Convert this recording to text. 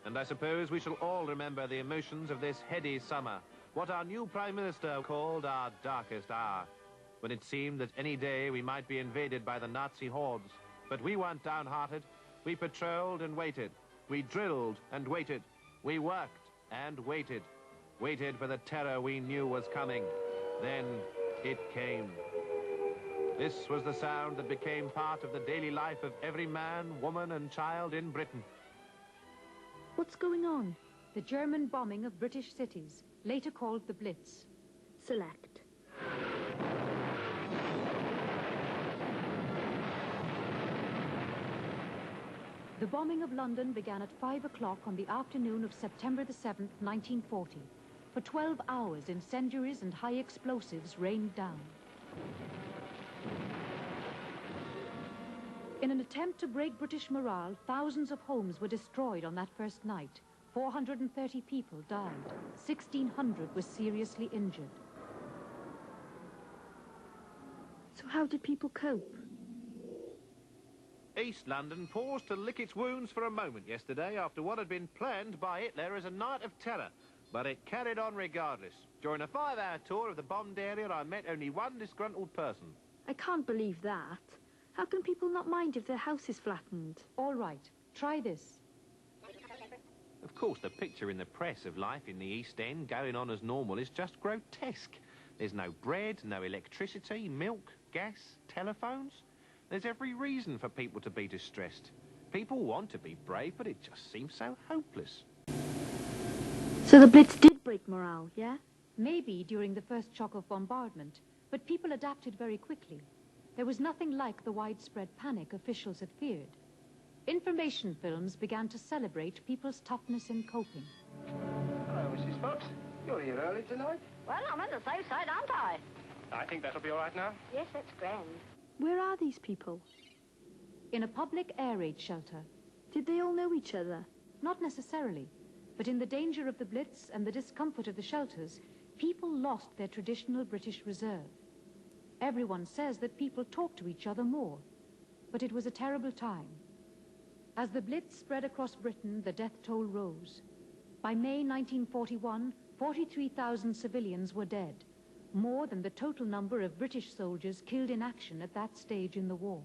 And I suppose we shall all remember the emotions of this heady summer, what our new Prime Minister called our darkest hour, when it seemed that any day we might be invaded by the Nazi hordes. But we weren't downhearted. We patrolled and waited. We drilled and waited. We worked and waited. Waited for the terror we knew was coming. Then it came. This was the sound that became part of the daily life of every man, woman and child in Britain. What's going on? The German bombing of British cities, later called the Blitz. Select. The bombing of London began at 5 o'clock on the afternoon of September the 7th, 1940. For 12 hours, incendiaries and high explosives rained down. In an attempt to break British morale, thousands of homes were destroyed on that first night. 430 people died. 1,600 were seriously injured. So how did people cope? East London paused to lick its wounds for a moment yesterday after what had been planned by Hitler as a night of terror. But it carried on regardless. During a 5-hour tour of the bombed area, I met only one disgruntled person. I can't believe that. How can people not mind if their house is flattened? All right, try this. Of course, the picture in the press of life in the East End going on as normal is just grotesque. There's no bread, no electricity, milk, gas, telephones. There's every reason for people to be distressed. People want to be brave, but it just seems so hopeless. So the Blitz did break morale, yeah? Maybe during the first shock of bombardment, but people adapted very quickly. There was nothing like the widespread panic officials had feared. Information films began to celebrate people's toughness in coping. Hello, Mrs. Fox. You're here early tonight. Well, I'm on the safe side, aren't I? I think that'll be all right now. Yes, that's grand. Where are these people? In a public air raid shelter. Did they all know each other? Not necessarily, but in the danger of the Blitz and the discomfort of the shelters, people lost their traditional British reserve. Everyone says that people talk to each other more, but it was a terrible time. As the Blitz spread across Britain, the death toll rose. By May 1941, 43,000 civilians were dead, more than the total number of British soldiers killed in action at that stage in the war.